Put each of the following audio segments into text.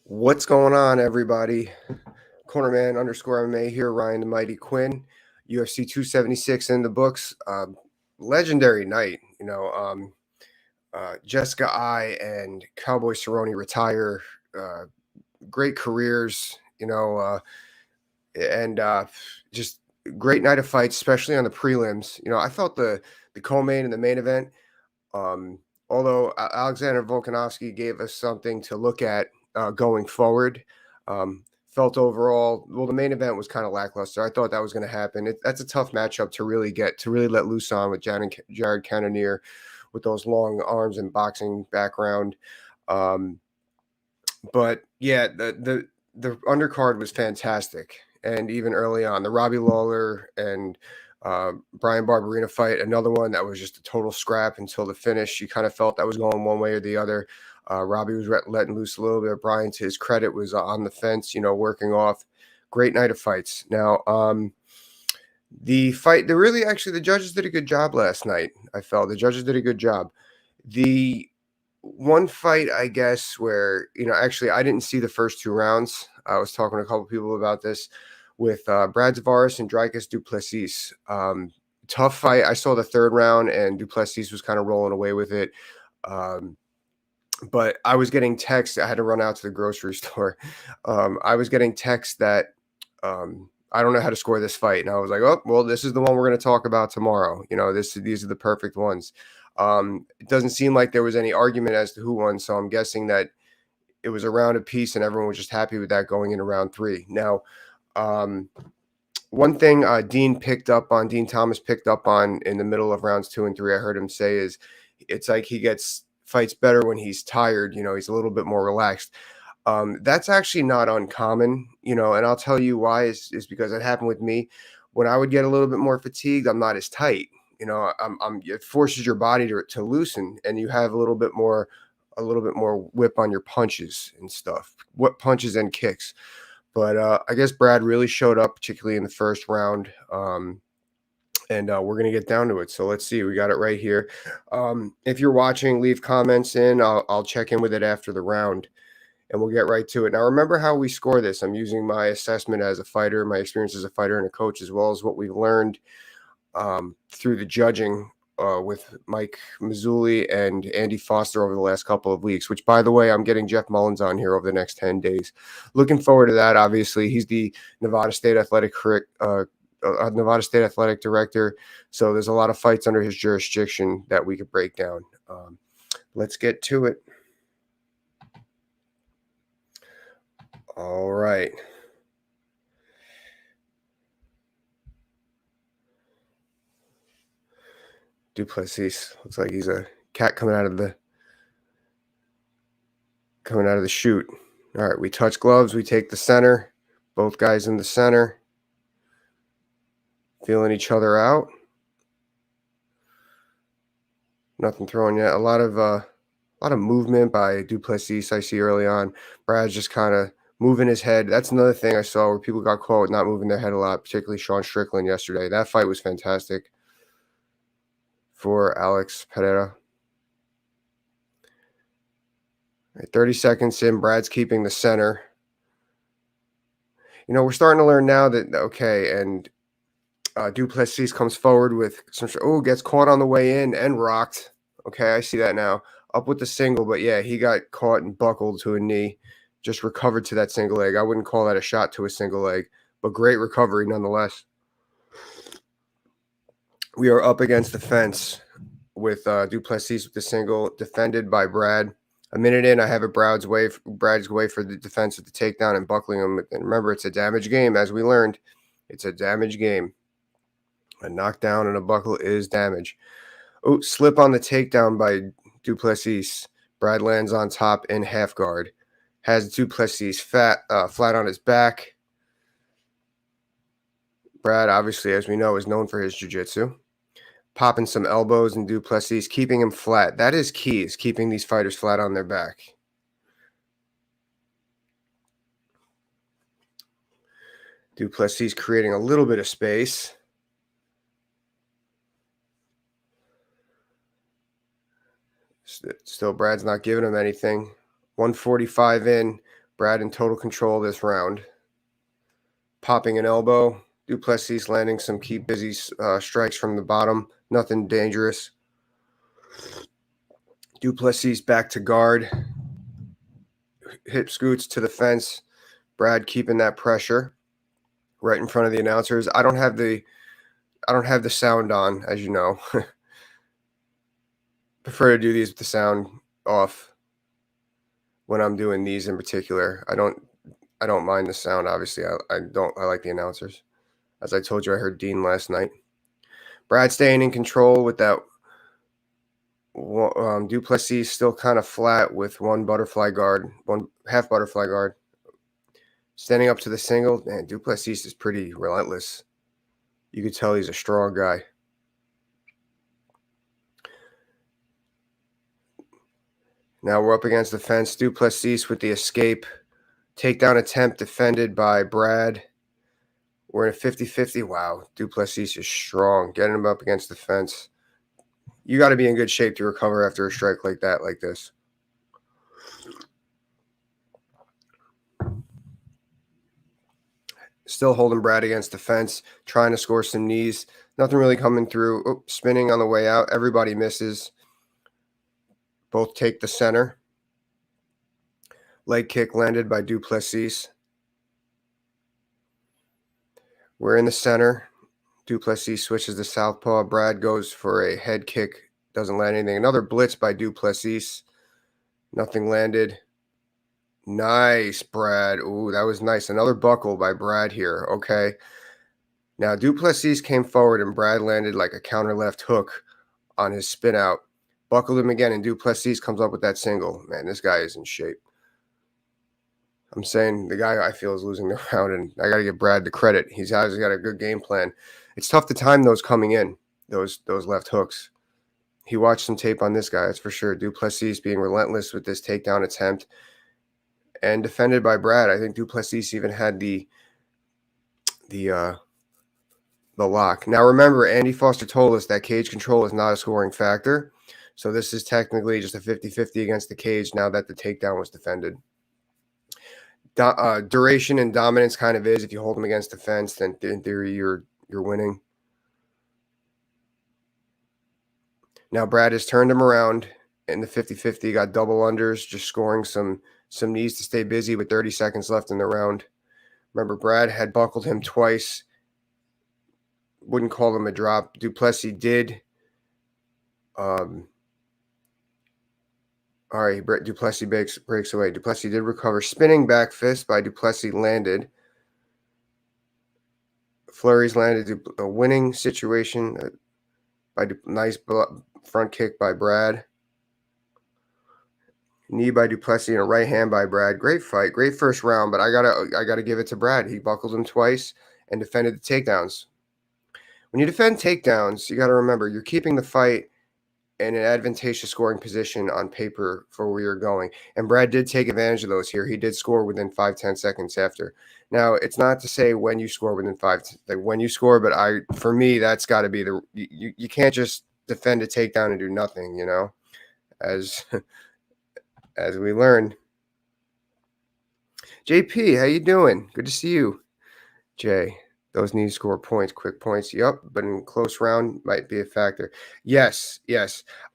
What's going on, everybody? Cornerman underscore MMA here, Ryan the Mighty Quinn, UFC 276 in the books. Legendary night, Jessica I and Cowboy Cerrone retire. Uh, Great careers, and just great night of fights, especially on the prelims. I felt the co-main and the main event. Although Alexander Volkanovski gave us something to look at going forward, felt overall, well, the main event was kind of lackluster. I thought that was going to happen. That's a tough matchup to really let loose on with Jared Cannonier with those long arms and boxing background. But yeah, the undercard was fantastic, and even early on, the Robbie Lawler and Brian Barberina fight, another one that was just a total scrap until the finish. You kind of felt that was going one way or the other. Robbie was letting loose a little bit. Brian, to his credit, was on the fence, working off. Great night of fights. Now, the fight, the judges did a good job last night. I felt the judges did a good job. The one fight, I guess, where, actually, I didn't see the first two rounds. I was talking to a couple people about this with Brad Tavares and Dricus du Plessis. Tough fight. I saw the third round, and du Plessis was kind of rolling away with it. But I was getting texts. I had to run out to the grocery store. I was getting texts that I don't know how to score this fight. And I was like, oh, well, this is the one we're going to talk about tomorrow. These are the perfect ones. It doesn't seem like there was any argument as to who won. So I'm guessing that it was a round apiece and everyone was just happy with that going into round three. Now, one thing Dean Thomas picked up on in the middle of rounds 2 and 3, I heard him say, is it's like he fights better when he's tired. He's a little bit more relaxed. That's actually not uncommon, and I'll tell you why is because it happened with me. When I would get a little bit more fatigued, I'm not as tight. It forces your body to loosen, and you have a little bit more whip on your punches and stuff, what punches and kicks. But I guess Brad really showed up, particularly in the first round. And we're going to get down to it. So let's see. We got it right here. If you're watching, leave comments in. I'll check in with it after the round, and we'll get right to it. Now, remember how we score this. I'm using my assessment as a fighter, my experience as a fighter and a coach, as well as what we've learned through the judging with Mike Mazzulli and Andy Foster over the last couple of weeks, which, by the way, I'm getting Jeff Mullins on here over the next 10 days. Looking forward to that. Obviously, he's the Nevada State Athletic Director. So there's a lot of fights under his jurisdiction that we could break down. Let's get to it. All right. du Plessis looks like he's a cat coming out of the chute. All right, we touch gloves. We take the center. Both guys in the center, feeling each other out. Nothing thrown yet. A lot of movement by du Plessis. I see early on. Brad's just kind of moving his head. That's another thing I saw where people got caught with not moving their head a lot, particularly Sean Strickland yesterday. That fight was fantastic for Alex Pereira. Right, 30 seconds in, Brad's keeping the center. We're starting to learn now that, okay, and du Plessis comes forward with some, gets caught on the way in and rocked. Okay, I see that now. Up with the single, but yeah, he got caught and buckled to a knee. Just recovered to that single leg. I wouldn't call that a shot to a single leg, but great recovery nonetheless. We are up against the fence with du Plessis with the single, defended by Brad. A minute in, I have it Brad's way for the defense with the takedown and buckling him. And remember, it's a damage game, as we learned. It's a damage game. A knockdown and a buckle is damage. Oh, slip on the takedown by du Plessis. Brad lands on top in half guard. Has du Plessis flat on his back. Brad, obviously, as we know, is known for his jiu-jitsu. Popping some elbows and du Plessis, keeping him flat. That is key, is keeping these fighters flat on their back. Du Plessis creating a little bit of space. Still, Brad's not giving him anything. 145 in. Brad in total control this round. Popping an elbow. Du Plessis landing some keep busy strikes from the bottom. Nothing dangerous. Du Plessis back to guard. Hip scoots to the fence. Brad keeping that pressure right in front of the announcers. I don't have the sound on, as you know. Prefer to do these with the sound off when I'm doing these in particular. I don't mind the sound, obviously. I like the announcers. As I told you, I heard Dean last night. Brad staying in control with that. Du Plessis still kind of flat with one half butterfly guard. Standing up to the single. Man, Du Plessis is pretty relentless. You could tell he's a strong guy. Now we're up against the fence. Du Plessis with the escape. Takedown attempt defended by Brad. We're in a 50-50. Wow, Du Plessis is strong. Getting him up against the fence. You got to be in good shape to recover after a strike like that, like this. Still holding Brad against the fence, trying to score some knees. Nothing really coming through. Oh, spinning on the way out. Everybody misses. Both take the center. Leg kick landed by Du Plessis. We're in the center. Du Plessis switches to southpaw. Brad goes for a head kick. Doesn't land anything. Another blitz by Du Plessis. Nothing landed. Nice, Brad. Ooh, that was nice. Another buckle by Brad here. Okay. Now, Du Plessis came forward and Brad landed like a counter left hook on his spin out. Buckled him again, and Du Plessis comes up with that single. Man, this guy is in shape. I'm saying the guy I feel is losing the round, and I got to give Brad the credit. He's got a good game plan. It's tough to time those coming in, those left hooks. He watched some tape on this guy, that's for sure. Du Plessis being relentless with this takedown attempt and defended by Brad. I think Du Plessis even had the lock. Now remember, Andy Foster told us that cage control is not a scoring factor. So this is technically just a 50-50 against the cage now that the takedown was defended. Duration and dominance kind of is. If you hold him against the fence, then in theory you're winning. Now Brad has turned him around in the 50-50. Got double unders, just scoring some knees to stay busy with 30 seconds left in the round. Remember, Brad had buckled him twice. Wouldn't call him a drop. Du Plessis did. All right, Du Plessis breaks away. Du Plessis did recover. Spinning back fist by Du Plessis landed. Flurries landed. A winning situation by nice front kick by Brad. Knee by Du Plessis and a right hand by Brad. Great fight. Great first round, but I gotta give it to Brad. He buckled him twice and defended the takedowns. When you defend takedowns, you got to remember you're keeping the fight in an advantageous scoring position on paper for where you're going. And Brad did take advantage of those here. He did score within 5-10 seconds after. Now, it's not to say when you score within when you score, but for me, that's got to be you can't just defend a takedown and do nothing, you know, as we learned. JP, how you doing? Good to see you. Jay. Those need to score points, quick points. Yep, but in close round might be a factor. Yes,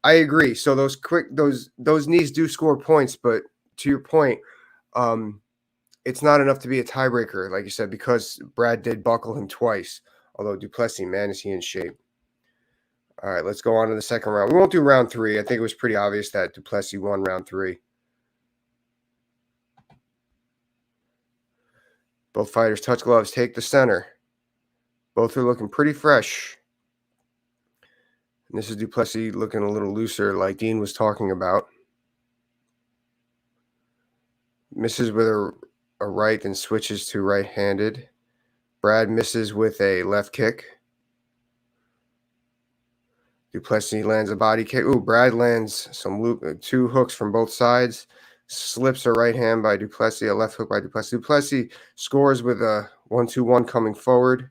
I agree. So those knees do score points, but to your point, it's not enough to be a tiebreaker, like you said, because Brad did buckle him twice. Although Du Plessis, man, is he in shape? All right, let's go on to the second round. We won't do round 3. I think it was pretty obvious that Du Plessis won round 3. Both fighters touch gloves, take the center. Both are looking pretty fresh. And this is Du Plessis looking a little looser, like Dean was talking about. Misses with a right, then switches to right-handed. Brad misses with a left kick. Du Plessis lands a body kick. Ooh, Brad lands some 2 hooks from both sides. Slips a right hand by Du Plessis, a left hook by Du Plessis. Du Plessis scores with a 1-2-1 coming forward.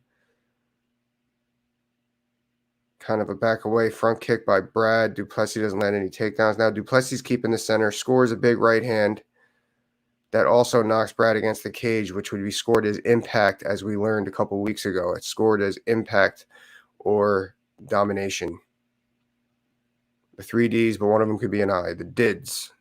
Kind of a back away front kick by Brad. Du Plessis doesn't land any takedowns. Now Du Plessis keeping the center, scores a big right hand. that also knocks Brad against the cage, which would be scored as impact, as we learned a couple weeks ago. It's scored as impact or domination. The 3Ds, but one of them could be an I. The DIDs.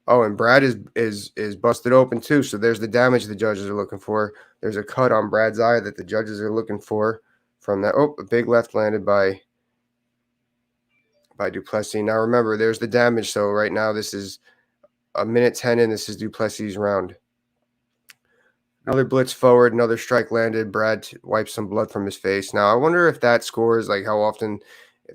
Oh, and Brad is busted open too. So there's the damage the judges are looking for. There's a cut on Brad's eye that the judges are looking for from that. Oh, a big left landed by Du Plessis. Now remember, there's the damage. So right now this is a minute 10 in. This is Du Plessis' round. Another blitz forward, another strike landed. Brad wipes some blood from his face. Now I wonder if that scores, like how often,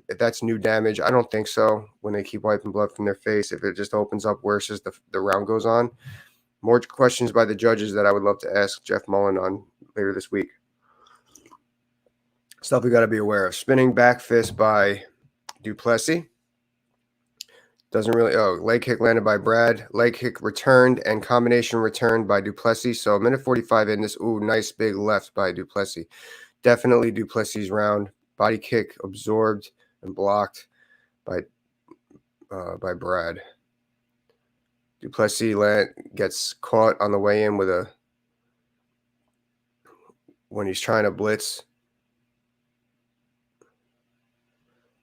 if that's new damage. I don't think so. When they keep wiping blood from their face, if it just opens up worse as the round goes on. More questions by the judges that I would love to ask Jeff Mullen on later this week. Stuff we got to be aware of. Spinning back fist by Du Plessis. Doesn't really, leg kick landed by Brad. Leg kick returned and combination returned by Du Plessis. So a minute 45 in this. Ooh, nice big left by Du Plessis. Definitely Du Plessis' round. Body kick absorbed and blocked by Brad. Du Plessis gets caught on the way in when he's trying to blitz.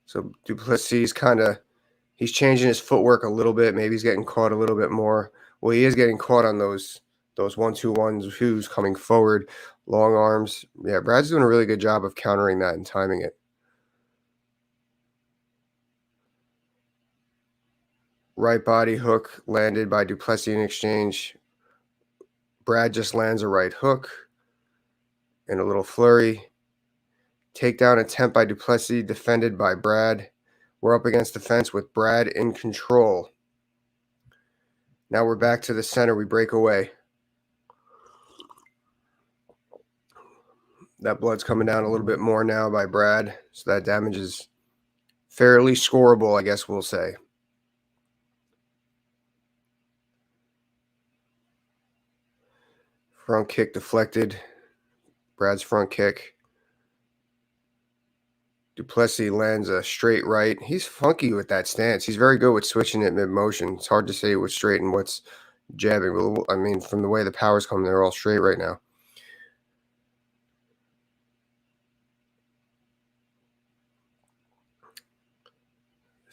So Du Plessis he's changing his footwork a little bit. Maybe he's getting caught a little bit more. Well, he is getting caught on those 1-2-1s coming forward, long arms. Yeah, Brad's doing a really good job of countering that and timing it. Right body hook landed by Du Plessis in exchange. Brad just lands a right hook and a little flurry. Takedown attempt by Du Plessis, defended by Brad. We're up against the fence with Brad in control. Now we're back to the center. We break away. That blood's coming down a little bit more now by Brad. So that damage is fairly scoreable, I guess we'll say. Front kick deflected. Brad's front kick. Du Plessis lands a straight right. He's funky with that stance. He's very good with switching it mid-motion. It's hard to say what's straight and what's jabbing. But I mean, from the way the power's coming, they're all straight right now.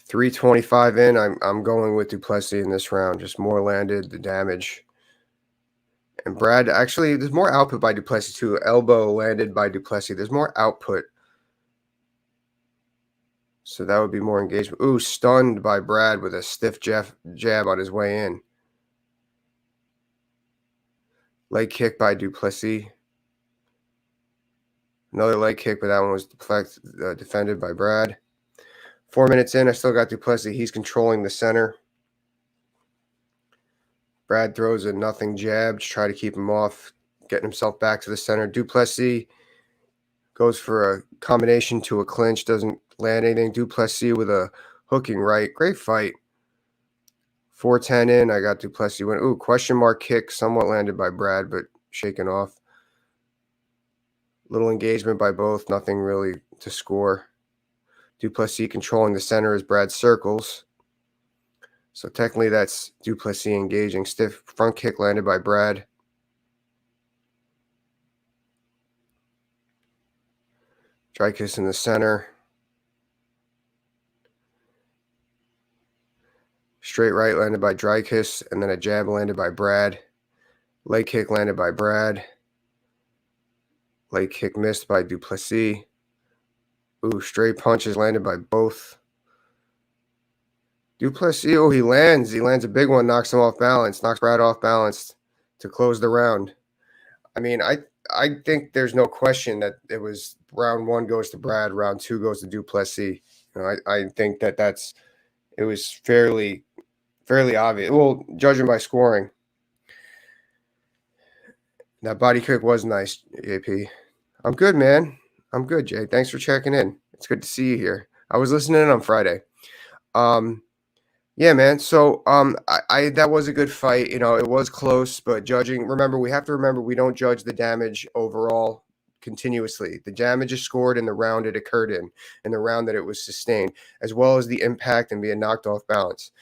.325 in. I'm going with Du Plessis in this round. Just more landed, the damage. And Brad, actually, there's more output by Du Plessis too. Elbow landed by Du Plessis. There's more output. So that would be more engagement. Ooh, stunned by Brad with a stiff jab on his way in. Leg kick by Du Plessis. Another leg kick, but that one was defended by Brad. 4 minutes in, I still got Du Plessis. He's controlling the center. Brad throws a nothing jab to try to keep him off, getting himself back to the center. Du Plessis goes for a combination to a clinch, doesn't land anything. Du Plessis with a hooking right. Great fight. 4:10 in, I got Du Plessis win. Ooh, question mark kick, somewhat landed by Brad, but shaken off. Little engagement by both, nothing really to score. Du Plessis controlling the center as Brad circles. So technically that's Du Plessis engaging. Stiff front kick landed by Brad. Dricus in the center. Straight right landed by Dricus, and then a jab landed by Brad. Leg kick landed by Brad. Leg kick missed by Du Plessis. Ooh, straight punches landed by both. Du Plessis, oh, he lands a big one, knocks him off balance, knocks Brad off balance to close the round. I mean, I think there's no question that it was round 1 goes to Brad, round 2 goes to Du Plessis. You know, I think it was fairly obvious. Well, judging by scoring. That body kick was nice, JP. I'm good, man. I'm good, Jay. Thanks for checking in. It's good to see you here. I was listening in on Friday. Yeah, man. So I that was a good fight. You know, it was close, but we have to remember we don't judge the damage overall continuously. The damage is scored in the round it occurred in the round that it was sustained, as well as the impact and being knocked off balance.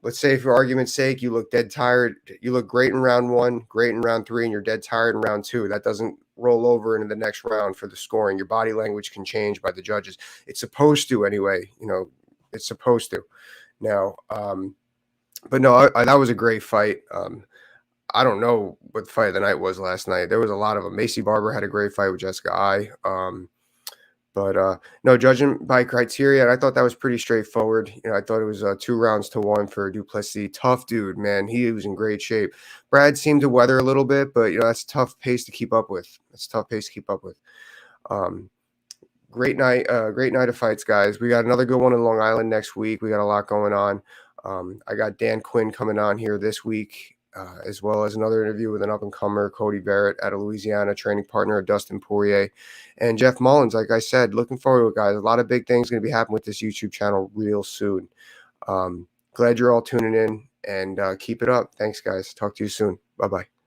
let's say for argument's sake, you look dead tired. You look great in round 1, great in round 3, and you're dead tired in round 2. That doesn't roll over into the next round for the scoring. Your body language can change by the judges. It's supposed to anyway. It's supposed to. Now, but no, that was a great fight. I don't know what the fight of the night was last night. There was a lot of them. Macy Barber had a great fight with Jessica Eye. But no, judging by criteria, I thought that was pretty straightforward. I thought it was 2-1 for Duplessis. Tough dude, man. He was in great shape. Brad seemed to weather a little bit, but that's a tough pace to keep up with. Um, great night of fights, guys. We got another good one in Long Island next week. We got a lot going on. I got Dan Quinn coming on here this week, as well as another interview with an up-and-comer, Cody Barrett, out of Louisiana, training partner of Dustin Poirier, and Jeff Mullins. Like I said, looking forward to it, guys. A lot of big things going to be happening with this YouTube channel real soon. Glad you're all tuning in, and keep it up. Thanks, guys. Talk to you soon. Bye-bye.